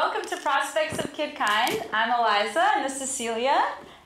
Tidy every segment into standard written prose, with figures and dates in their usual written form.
welcome to Prospects of Kidkind. I'm Eliza, and this is Celia.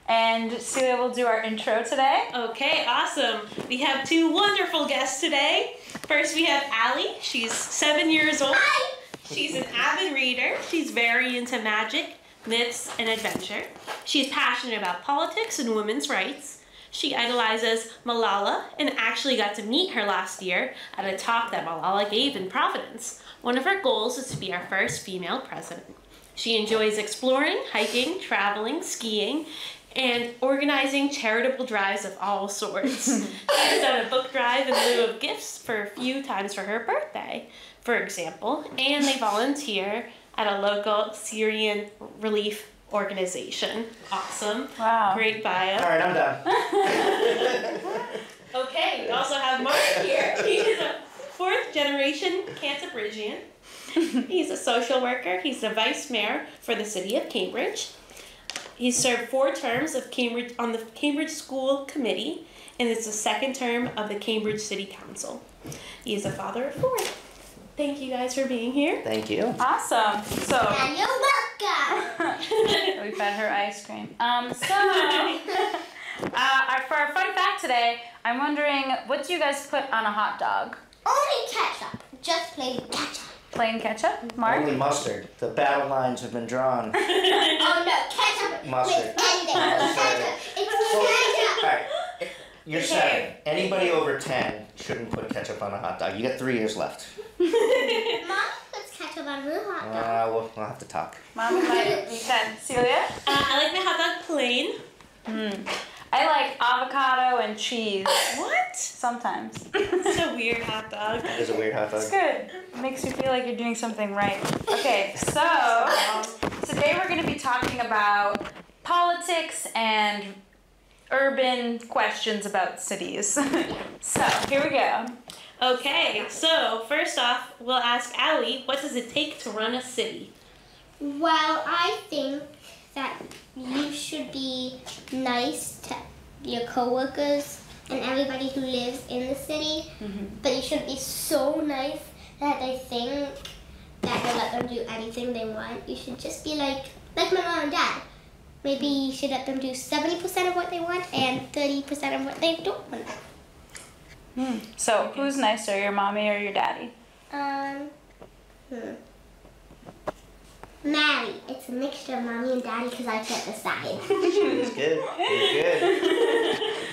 And Celia will do our intro today. Okay, awesome. We have two wonderful guests today. First, we have Allie. She's 7 years old. Hi. She's an avid reader. She's very into magic, myths, and adventure. She is passionate about politics and women's rights. She idolizes Malala and actually got to meet her last year at a talk that Malala gave in Providence. One of her goals is to be our first female president. She enjoys exploring, hiking, traveling, skiing, and organizing charitable drives of all sorts. She has done a book drive in lieu of gifts for a few times for her birthday, for example, and they volunteer at a local Syrian relief organization. Awesome. Wow. Great bio. All right, I'm done. Okay, we also have Marc here. He is a fourth generation Cantabrigian. He's a social worker. He's the vice mayor for the city of Cambridge. He's served 4 terms of Cambridge on the Cambridge School Committee, and it's the 2nd term of the Cambridge City Council. He is a father of 4. Thank you guys for being here. Thank you. Awesome. So And you're welcome. we fed her ice cream. For our fun fact today, I'm wondering, what do you guys put on a hot dog? Only ketchup. Just plain ketchup. Plain ketchup? Mark? Only mustard. The battle lines have been drawn. Oh no, ketchup Mustard. with anything. Ketchup. It's All ketchup. right, you're 7. Anybody over 10 shouldn't put ketchup on a hot dog. You got 3 years left. Mom puts ketchup on her hot dog. We'll have to talk. Mom, you can. Celia? I like my hot dog plain. I like avocado and cheese. What? Sometimes. It's a weird hot dog. That is a weird hot dog. It's good. It makes you feel like you're doing something right. Okay, so today we're going to be talking about politics and urban questions about cities. So here we go. Okay, so first off, we'll ask Allie, what does it take to run a city? Well, I think that you should be nice to your coworkers and everybody who lives in the city, but you shouldn't be so nice that they think that you'll let them do anything they want. You should just be like my mom and dad. Maybe you should let them do 70% of what they want and 30% of what they don't want. So who's nicer, your mommy or your daddy? Maddie. It's a mixture of mommy and daddy because I can't decide. It's good. It's good.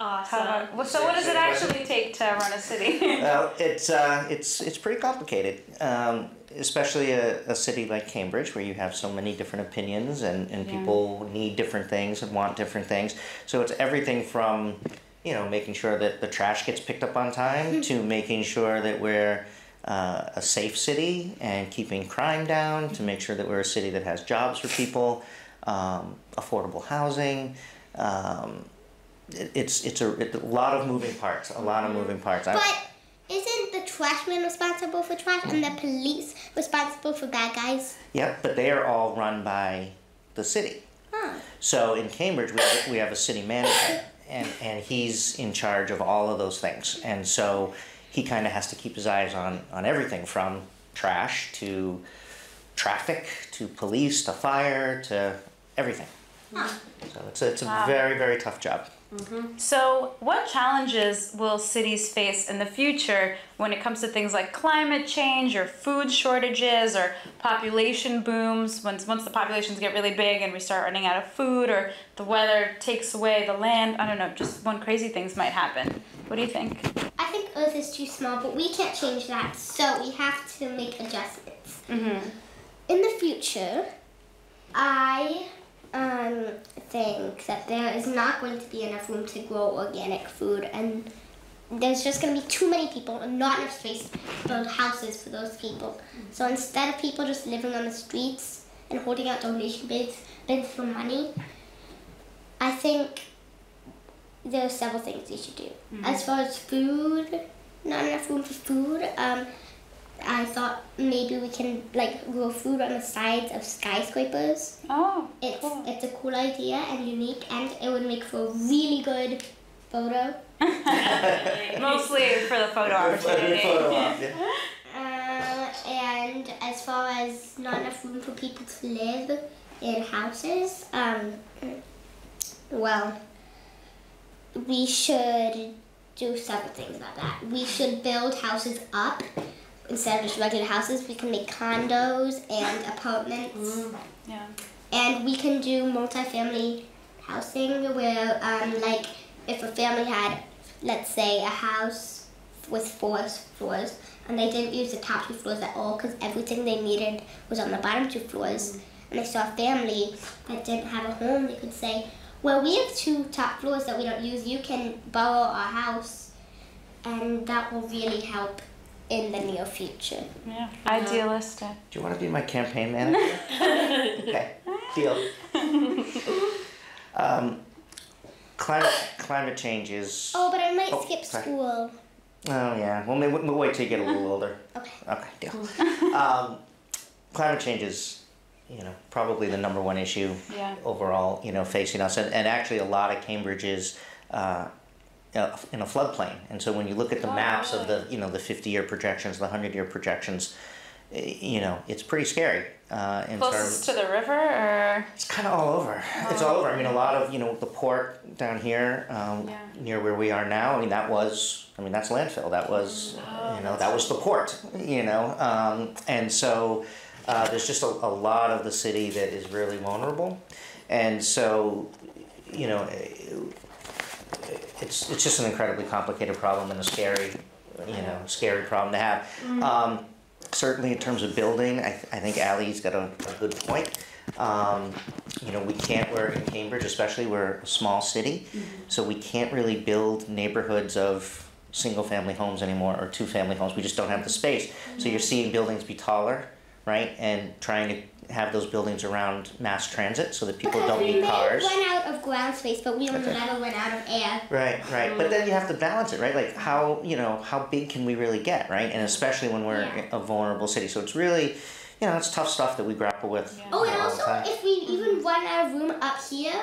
Awesome. So what does it actually take to run a city? Well, it's pretty complicated, especially a city like Cambridge where you have so many different opinions and people need different things and want different things. So it's everything from, making sure that the trash gets picked up on time to making sure that we're a safe city and keeping crime down, to make sure that we're a city that has jobs for people, affordable housing. It's a lot of moving parts. But isn't the trash man responsible for trash and the police responsible for bad guys? Yep, but they are all run by the city. So in Cambridge, we have a city manager, and he's in charge of all of those things. And so he kind of has to keep his eyes on everything from trash to traffic to police to fire to everything. So it's a very, very tough job. So what challenges will cities face in the future when it comes to things like climate change or food shortages or population booms, once the populations get really big and we start running out of food, or the weather takes away the land? I don't know, just one crazy things might happen. What do you think? I think Earth is too small, but we can't change that, so we have to make adjustments. In the future, I think that there is not going to be enough room to grow organic food, and there's just going to be too many people and not enough space to build houses for those people. So instead of people just living on the streets and holding out donation bids for money, I think there are several things you should do. As far as food, not enough room for food, I thought maybe we can grow food on the sides of skyscrapers. Oh, cool. It's a cool idea and unique, and it would make for a really good photo. Mostly for the photo opportunity. and as far as not enough room for people to live in houses, well, we should do several things about that. We should build houses up instead of just regular houses. We can make condos and apartments. Yeah. And we can do multifamily housing where, like, if a family had, let's say, a house with 4 floors, and they didn't use the top 2 floors at all because everything they needed was on the bottom 2 floors, and they saw a family that didn't have a home, they could say, well, we have 2 top floors that we don't use. You can borrow our house, and that will really help in the near future. Yeah. Idealistic. Do you want to be my campaign manager? Okay, deal. Climate change is... Oh, but I might skip sorry. school. Oh, yeah. Well, we'll wait till you get a little older. Okay. Okay, deal. Climate change is, probably the #1 issue overall, facing us. And actually a lot of Cambridge is in a floodplain. And so when you look at the maps of the 50-year projections, the 100-year projections, it's pretty scary. Closest to the river, or? It's kind of all over. It's all over. I mean, a lot of, the port down here, near where we are now, that's landfill. That was, that was the port, and so there's just a lot of the city that is really vulnerable. And so, it's just an incredibly complicated problem and a scary, scary problem to have. Certainly in terms of building, I think Allie's got a good point. We're in Cambridge, especially, we're a small city, so we can't really build neighborhoods of single-family homes anymore or 2-family homes. We just don't have the space. So you're seeing buildings be taller, right, and trying to have those buildings around mass transit so that people don't need cars. We may run out of ground space, but we will never run out of air. Right. But then you have to balance it, right? Like how big can we really get, right? And especially when we're a vulnerable city. So it's really, it's tough stuff that we grapple with. Yeah. Oh, and also if we even run out of room up here,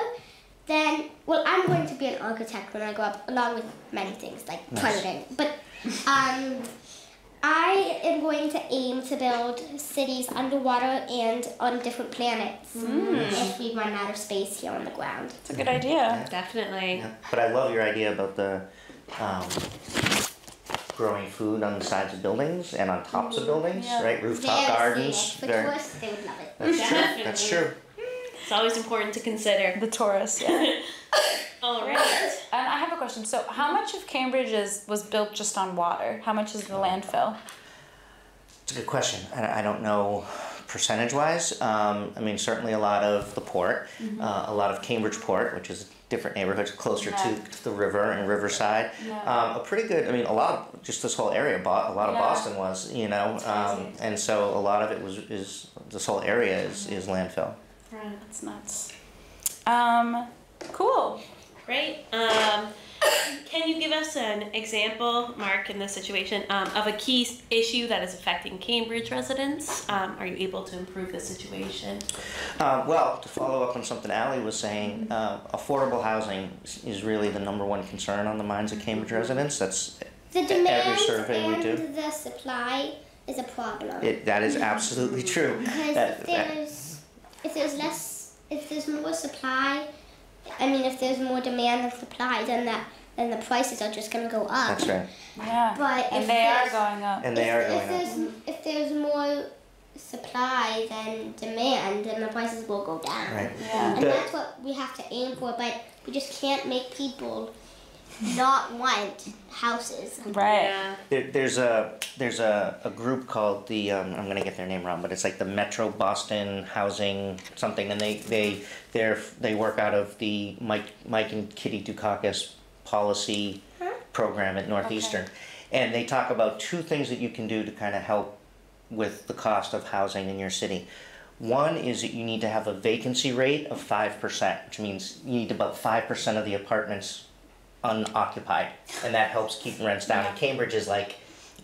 then, well, I'm going to be an architect when I grow up, along with many things, like permitting. But I am going to aim to build cities underwater and on different planets if we run out of space here on the ground. It's a good idea. Definitely. Yeah. But I love your idea about the growing food on the sides of buildings and on tops of buildings, right? Rooftop gardens. For tourists, they would love it. That's true. That's true. It's always important to consider. The tourists, yeah. All right. And I have a question. So how much of Cambridge was built just on water? How much is the landfill? It's a good question. I don't know percentage-wise. Certainly a lot of the port, a lot of Cambridge Port, which is different neighborhoods closer to the river and Riverside. A pretty good, a lot of, just this whole area, a lot of Boston was, and so a lot of it is this whole area is landfill. Right, that's nuts. Cool. Great. Can you give us an example, Mark, in this situation, of a key issue that is affecting Cambridge residents? Are you able to improve the situation? Well, to follow up on something Allie was saying, affordable housing is really the #1 concern on the minds of Cambridge residents. That's the demand every survey we do. And the supply is a problem. That is absolutely true. Because if there's more supply, if there's more demand than supply, then the prices are just going to go up. That's right. Yeah. But and they are going up. And they are going up. If there's more supply than demand, then the prices will go down. Right. Yeah. And that's what we have to aim for, but we just can't make people not want houses. Right. Yeah. There's a group called the I'm gonna get their name wrong, but it's like the Metro Boston Housing something, and they work out of the Mike and Kitty Dukakis policy program at Northeastern, and they talk about 2 things that you can do to kind of help with the cost of housing in your city. One is that you need to have a vacancy rate of 5%, which means you need about 5% of the apartments unoccupied, and that helps keep rents down. And Cambridge is like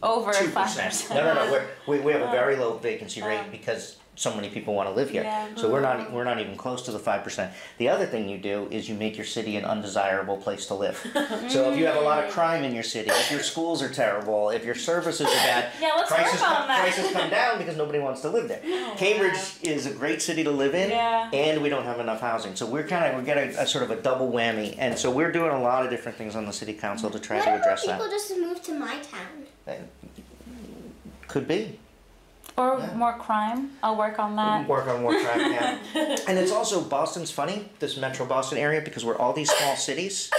over 2%. 5%. No. We have a very low vacancy rate because so many people want to live here. Yeah. So we're not even close to the 5%. The other thing you do is you make your city an undesirable place to live. So if you have a lot of crime in your city, if your schools are terrible, if your services are bad, Yeah, let's work on that. prices come down because nobody wants to live there. Cambridge is a great city to live in, and we don't have enough housing. So we're getting a sort of a double whammy, and so we're doing a lot of different things on the city council to try to address that. People just move to my town. Could be. Or more crime. I'll work on that. Work on more crime, yeah. And it's also, Boston's funny, this metro Boston area, because we're all these small cities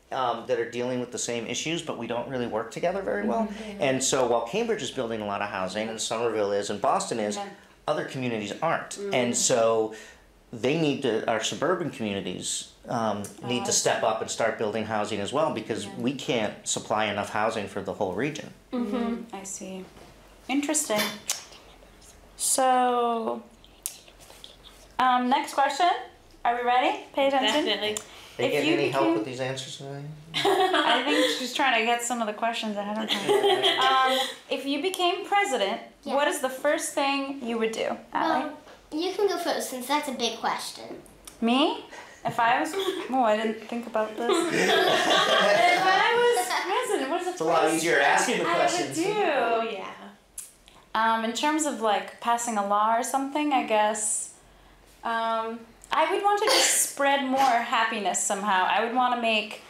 that are dealing with the same issues, but we don't really work together very well. And so while Cambridge is building a lot of housing, and Somerville is, and Boston is, other communities aren't. And so they need to, our suburban communities need to step up and start building housing as well, because we can't supply enough housing for the whole region. I see. Interesting. So, next question. Are we ready? Pay attention. Definitely. Are you getting any help with these answers tonight? I think she's trying to get some of the questions ahead of time. If you became president, what is the first thing you would do, Allie? Well, you can go first since that's a big question. Me? If I was... Oh, I didn't think about this. If I was president, what is the It's a lot easier asking the questions. I would do? Oh, yeah. In terms of like passing a law or something, I guess, I would want to just spread more happiness somehow. I would want to make,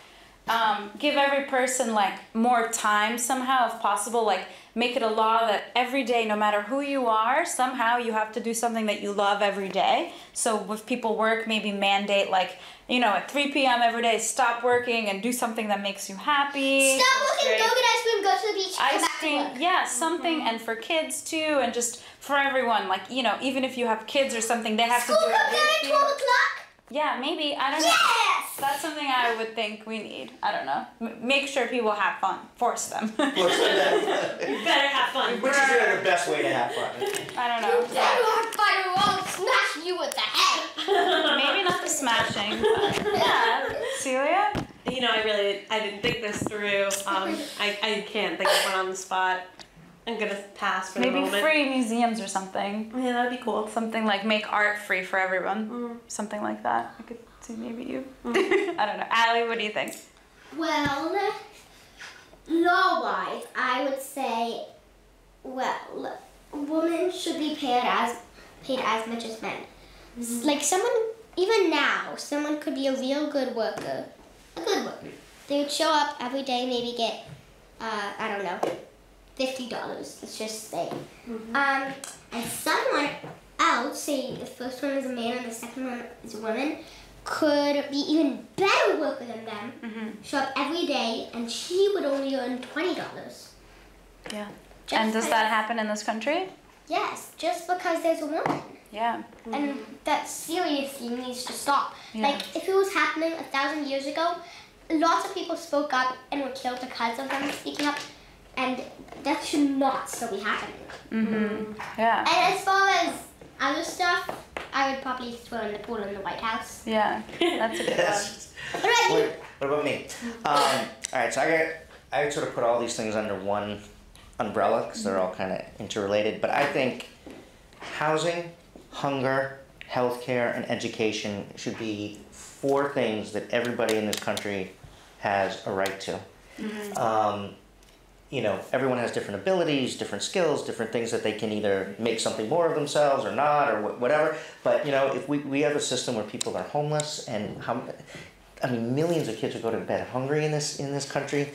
give every person like more time somehow if possible, like make it a law that every day, no matter who you are, somehow you have to do something that you love every day. So if people work, maybe mandate like, you know, at 3 p.m. every day, stop working and do something that makes you happy. Stop working, go get ice cream, go to the beach, come Ice back to cream, work. yeah, something, and for kids too, and just for everyone, like, you know, even if you have kids or something, they have School to do comes it out with at you. 12 o'clock? Yeah, maybe, I don't know. Yes! That's something I would think we need. I don't know. Make sure people have fun. Force them. You better have fun. Which is really the best way to have fun. I don't know. You better have fun or I'll smash you with the head. Maybe not the smashing, but yeah. Celia? You know, I didn't think this through. I can't think of one on the spot. I'm gonna pass for the Maybe moment. free museums or something. Yeah, that'd be cool. Something like make art free for everyone. Something like that. I could see maybe you. I don't know. Allie, what do you think? Well, law-wise, I would say, well, women should be paid as much as men. Like someone, even now, someone could be a real good worker. A good worker. They would show up every day, maybe get, I don't know, $50, let's just say. And someone else, say the first one is a man and the second one is a woman, could be even better worker than them, show up every day, and she would only earn $20. Yeah. And does that happen in this country? Yes, just because there's a woman. Yeah. And that seriously needs to stop. Yeah. Like, if it was happening 1,000 years ago, lots of people spoke up and were killed because of them speaking up, and that should not still be happening. Yeah. And as far as other stuff, I would probably throw in the pool in the White House. Yeah. That's a good one. Yes. What about you? What about me? All right, so I sort of put all these things under one umbrella because they're all kind of interrelated. But I think housing, hunger, healthcare, and education should be 4 things that everybody in this country has a right to. You know, everyone has different abilities, different skills, different things that they can either make something more of themselves or not, or whatever. But, you know, if we have a system where people are homeless and millions of kids who go to bed hungry in this country.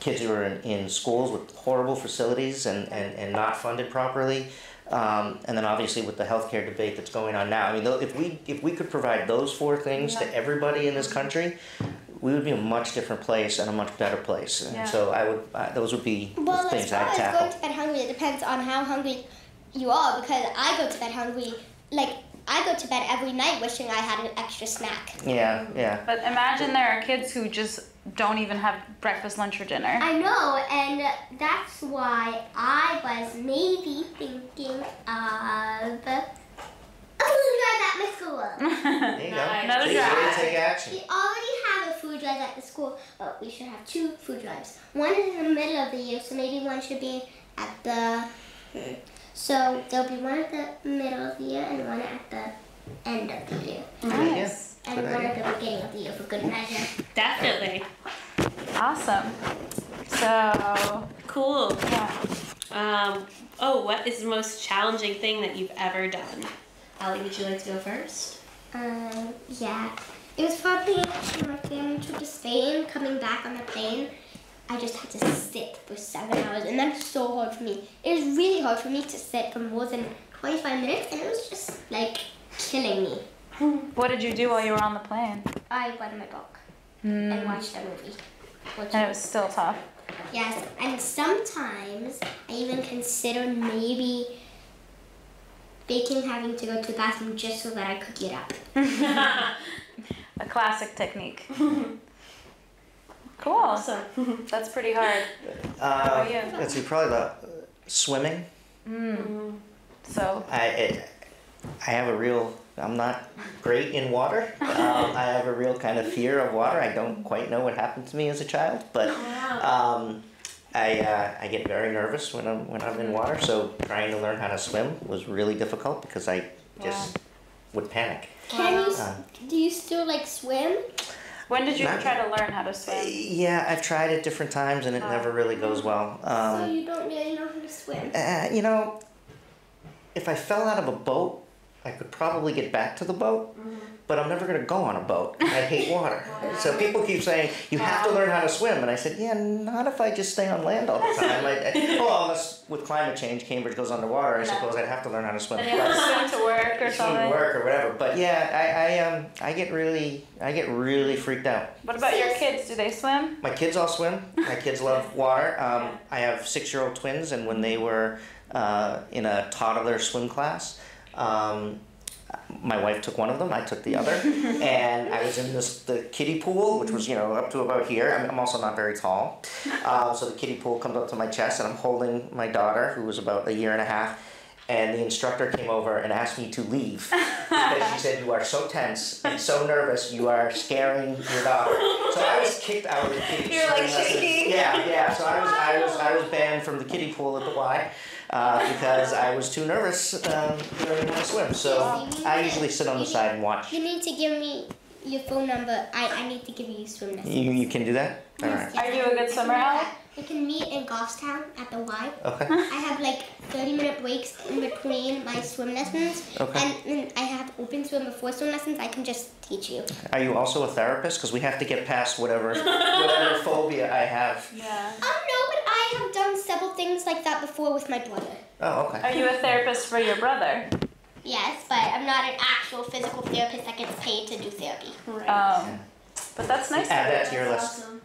Kids who are in schools with horrible facilities and not funded properly. And then obviously with the healthcare debate that's going on now. I mean, if we could provide those 4 things to everybody in this country, we would be a much different place and a much better place. And so those would be the things I'd as far as tackle. going to bed hungry, it depends on how hungry you are, because I go to bed hungry, like, I go to bed every night wishing I had an extra snack. Yeah, yeah. But imagine there are kids who just don't even have breakfast, lunch, or dinner. I know, and that's why I was maybe thinking of a food drive at my school. There you go. Another Please drive. really take action. We already have a food drive at the school, but we should have 2 food drives. One is in the middle of the year, so maybe one should be at the So there'll be one at the middle of the year and one at the end of the year. Nice. And one at the beginning of the year for good measure. Definitely. Awesome. So, Cool. yeah. What is the most challenging thing that you've ever done? Allie, would you like to go first? Yeah. It was probably my family trip to Spain. Coming back on the plane, I just had to sit for 7 hours, and that's so hard for me. It was really hard for me to sit for more than 25 minutes, and it was just like killing me. What did you do while you were on the plane? I read my book and watched a movie. And it was still tough. Yes, and sometimes I even consider maybe having to go to the bathroom just so that I could get up. A classic technique. Cool. Awesome. That's pretty hard. How about you? Let's see, probably swimming. So, I have a real, I'm not great in water. I have a real kind of fear of water. I don't quite know what happened to me as a child, but I get very nervous when I'm in water. So trying to learn how to swim was really difficult because I just would panic. Do you still like swim? when did you Not- try to learn how to swim? Yeah, I've tried it different times and it never really goes well. So you don't really know how to swim? You know, if I fell out of a boat, I could probably get back to the boat, but I'm never going to go on a boat. I hate water. So people keep saying, you have to learn how to swim. And I said, yeah, not if I just stay on land all the time. Well, unless with climate change, Cambridge goes underwater, I suppose I'd have to learn how to swim. And you have to swim to work or Swim something? to work or whatever. But yeah, I get really freaked out. What about your kids? Do they swim? My kids all swim. My kids love water. I have 6-year-old twins, and when they were in a toddler swim class, my wife took one of them, I took the other, and I was in the kiddie pool, which was, up to about here. I'm also not very tall. So the kiddie pool comes up to my chest, and I'm holding my daughter, who was about 1.5 years, and the instructor came over and asked me to leave because she said, you are so tense and so nervous, you are scaring your daughter. So I was kicked out of the kiddie pool. You're like shaking. Yeah. So I was banned from the kiddie pool at the Y. Because I was too nervous learning how to swim. So I usually sit on the side and watch. You need to give me your phone number. I need to give you swim lessons. You can do that? All right. Are you a good swimmer, Allie? We can meet in Goffstown at the Y. Okay. I have like 30-minute breaks in between my swim lessons. Okay. And then I have open swim before swim lessons. I can just teach you. Are you also a therapist? Because we have to get past whatever phobia I have. Yeah. No, but I have done several things like that before with my brother. Oh, okay. Are you a therapist for your brother? Yes, but I'm not an actual physical therapist that gets paid to do therapy. But that's nice. Add of you. that to your list. Awesome.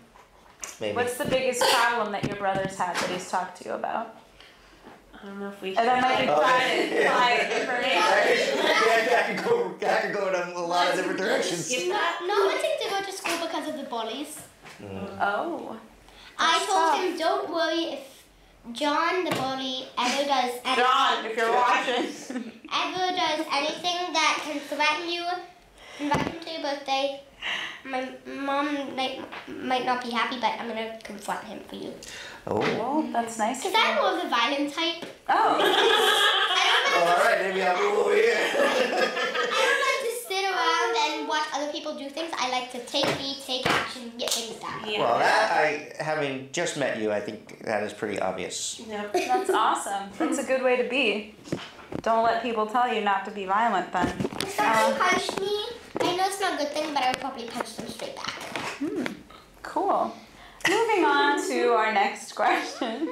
Maybe. What's the biggest problem that your brother's had that he's talked to you about? I don't know if we And that might be Okay. private information. I could go in a lot of different directions. skip that. No wanting to go to school because of the bullies. Oh. I That's told tough. him, don't worry if John, the bully, ever does anything. John, if you're watching. Ever does anything that can threaten you, invite him to your birthday. My mom might not be happy, but I'm gonna confront him for you. Oh. Oh, that's nice. Because I'm more of the violent type. Oh. All right, maybe I'll move over here. I don't like to sit around and watch other people do things. I like to take lead, take action, get things done. Yeah. Well, having just met you, I think that is pretty obvious. Yep. That's awesome. That's a good way to be. Don't let people tell you not to be violent then. If somebody punched me, I know it's not a good thing, but I would probably punch them straight back. Cool. Moving on to our next question.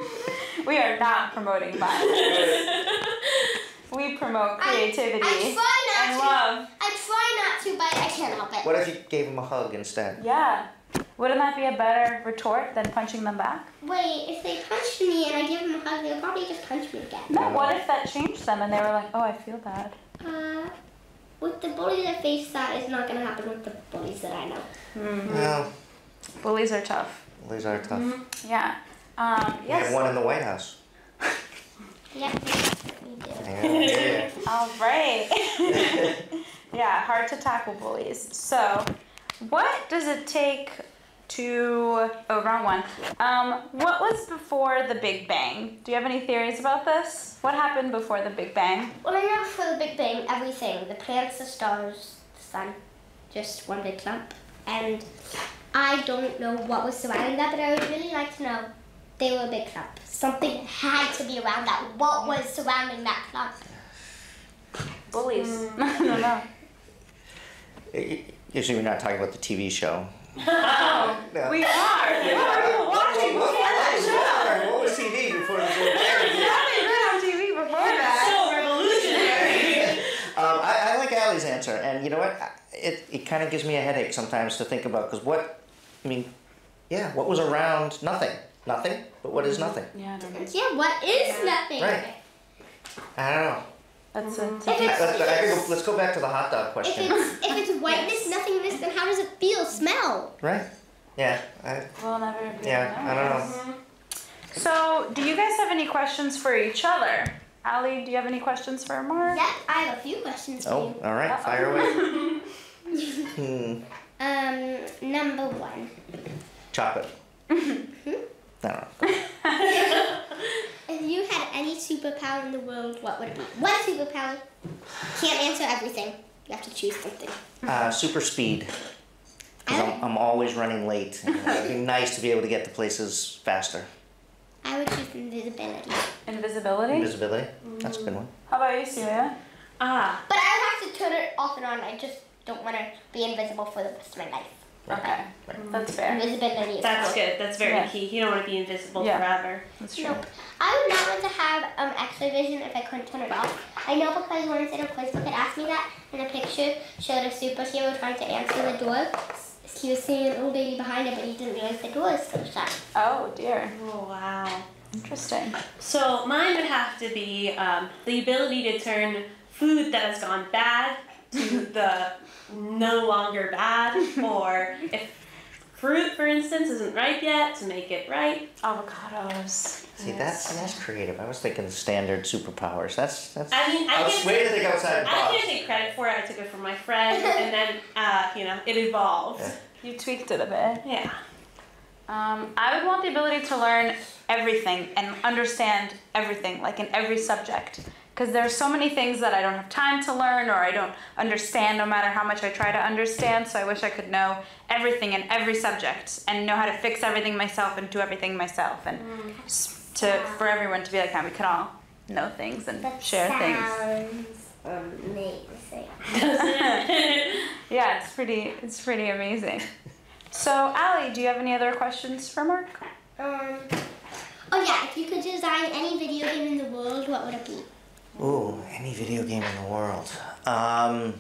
We are not promoting violence. We promote creativity I try and not to. love. I try not to, but I can't help it. What if you gave him a hug instead? Yeah. Wouldn't that be a better retort than punching them back? Wait, if they punched me and I give them a hug, they'll probably just punch me again. No, what if that changed them and they were like, oh, I feel bad. With the bullies that face that, it's not going to happen with the bullies that I know. Well, Bullies are tough. these are tough. Yeah. We have one in the White House. Yep, we do. Yeah. All right. Yeah, hard to tackle bullies. So, what does it take wrong one. What was before the Big Bang? Do you have any theories about this? What happened before the Big Bang? Well, I know before the Big Bang, everything, the planets, the stars, the sun, just one big clump. And I don't know what was surrounding that, but I would really like to know. They were a big clump. Something had to be around that. What was surrounding that clump? Bullies. I don't know. Usually we're not talking about the TV show. We are. What were you watching before that show? What was TV before the Big You Bang? haven't been on TV before that. So revolutionary. I like Allie's answer, and you know what? It kind of gives me a headache sometimes to think about, because what was around nothing? Nothing, but what is nothing? Yeah, I don't know. Yeah, what is nothing? Right. I don't know. That's it. Let's go back to the hot dog If question. it's whiteness, nothingness, then how does it feel, smell? Right? Yeah. We'll never be able to know, I don't know. So, do you guys have any questions for each other? Allie, do you have any questions for Mark? Yeah, I have a few questions for Oh, all right. Fire away. you. Number one. Chocolate. I don't know. If you had any superpower in the world, what would it be? One superpower. Can't answer everything. You have to choose something. Super speed. Because I'm always running late. It'd be nice to be able to get to places faster. I would choose invisibility. Invisibility? Invisibility. That's a good one. How about you, Celia? But I would have to turn it off and on. I just don't want to be invisible for the rest of my life. Okay. That's fair. Invisibility is That's cool. good. That's very key. You don't want to be invisible forever. That's true. Nope. I would not want to have X-ray vision if I couldn't turn it off. I know because once in a Facebook it asked me that, and a picture showed a superhero trying to answer the door. He was seeing an little baby behind him, but he didn't realize the door was still shut. Oh, dear. Oh, wow. Interesting. So mine would have to be the ability to turn food that has gone bad to the no longer bad, or if fruit, for instance, isn't ripe yet, to make it ripe. Avocados. See, that's creative. I was thinking standard superpowers. That's. I mean, I was way to think outside the I box. can't take credit for it. I took it from my friend, and then it evolved. Yeah. You tweaked it a bit. Yeah. I would want the ability to learn everything and understand everything, like in every subject. Because there are so many things that I don't have time to learn or I don't understand no matter how much I try to understand. So I wish I could know everything in every subject and know how to fix everything myself and do everything myself. And for everyone to be like, we can all know things and share things. Amazing. Yeah, it's pretty amazing. So, Allie, do you have any other questions for Mark? Oh yeah, if you could design any video game in the world, what would it be? Ooh, any video game in the world. I'm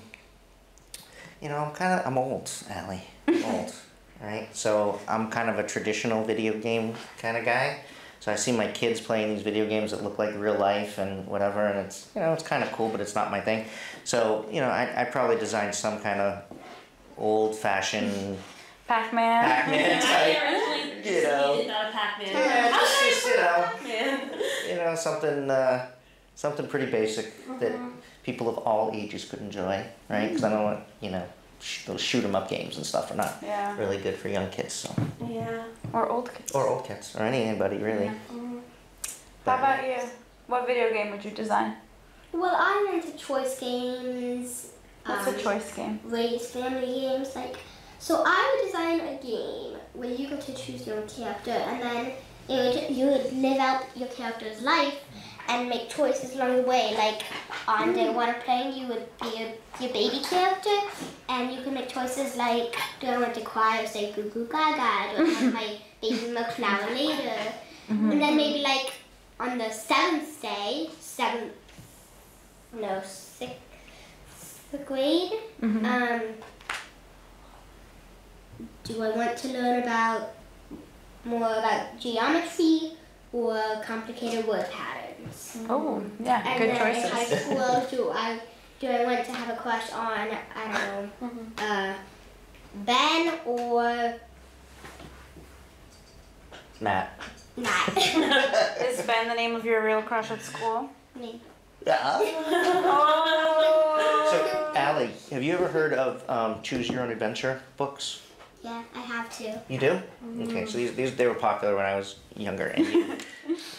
old, Allie. I'm old, right? So I'm kind of a traditional video game kind of guy. So I see my kids playing these video games that look like real life and whatever, and it's kind of cool, but it's not my thing. So I probably designed some kind of old-fashioned Pac-Man. Pac-Man type. I originally You know. needed not a Pac-Man. Yeah, just Pac-Man. something pretty basic that people of all ages could enjoy, right? Because I know what those shoot 'em up games and stuff are not really good for young kids. So. Yeah. Or old kids. Or old kids, or anybody really. Yeah. How about you? What video game would you design? Well, I'm into choice games. What's a choice game? Raise family games, So I would design a game where you get to choose your own character, and then you would live out your character's life and make choices along the way. Like on day one of playing, you would be your baby character, and you can make choices like, do I want to cry or say goo goo gaga? Do I want my baby milk flower later? And then maybe on the sixth grade, do I want to learn more about geometry or complicated word patterns? Oh, yeah, And good then choices. in high school, do I want to have a crush on, I don't know, Ben or Matt. Matt? Is Ben the name of your real crush at school? Me. Yeah. Oh. So, Allie, have you ever heard of Choose Your Own Adventure books? Yeah, I have to. You do? Okay, so these they were popular when I was younger, and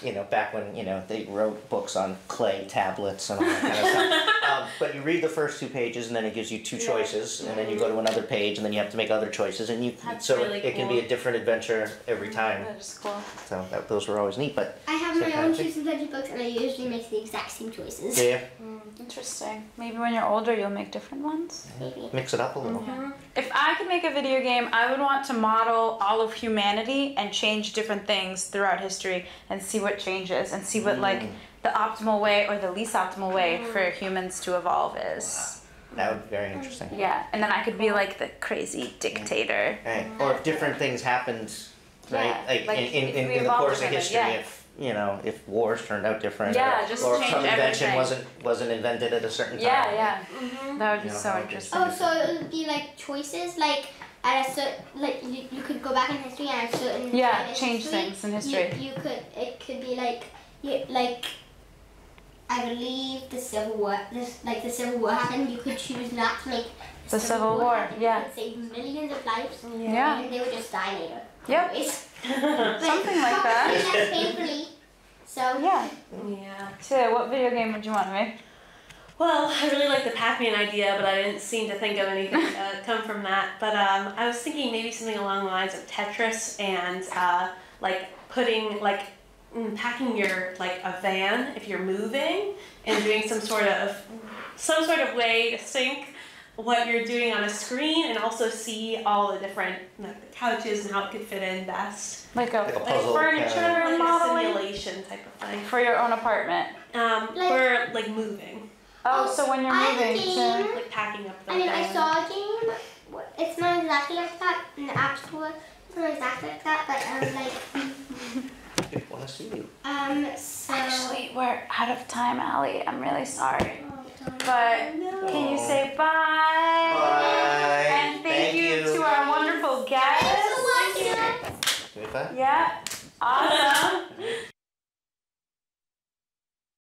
you know, back when they wrote books on clay tablets and all that kind of stuff. But you read the first 2 pages, and then it gives you 2 choices, and then you go to another page, and then you have to make other choices, and That's really it can be a different adventure every time. That is cool. So those were always neat. But I have my own choose adventure books, and I usually make the exact same choices. yeah, Interesting. Maybe when you're older, you'll make different ones. Maybe. mix it up a little. If I could make a video game, I would want to model all of humanity and change different things throughout history and see what changes and see what like the optimal way or the least optimal way for humans to evolve is. That would be very interesting. Yeah, and then I could be like the crazy dictator. Right. Or if different things happened, right? Yeah, like if we in the evolved course of differently, history, yeah. if if wars turned out different, Yeah, or, just or if change some invention everything. wasn't invented at a certain time. Yeah. That would be You know, so that would be- interesting. Oh, so it would be like choices, like at a certain, like you could go back in history and at a certain Yeah, time in change history, things in history. It could be like I believe the Civil War. The Civil War happened. You could choose not to make The Civil War, happen. yeah. You could save millions of lives. Yeah. And they would just die later. Yep. Anyways. Something like that. Less painfully. So Yeah. Yeah. So, what video game would you want to make? Well, I really like the Pac-Man idea, but I didn't seem to think of anything come from that. But I was thinking maybe something along the lines of Tetris and like putting like packing your like a van if you're moving and doing some sort of way to sync what you're doing on a screen and also see all the different like the couches and how it could fit in best. Like a, Like a puzzle furniture kind Like a modeling simulation type of thing. for your own apartment. For like moving, Oh, so when you're I have a moving game. to... like packing up the I van. saw a game. It's not exactly like that in the App Store. It's not exactly like that, but I want to see you. so. Actually, we're out of time, Allie. I'm really sorry. Oh, darn. But can you say bye? Bye. And thank you to our wonderful Thanks guests. for watching us. Give me 5. Yeah. Awesome.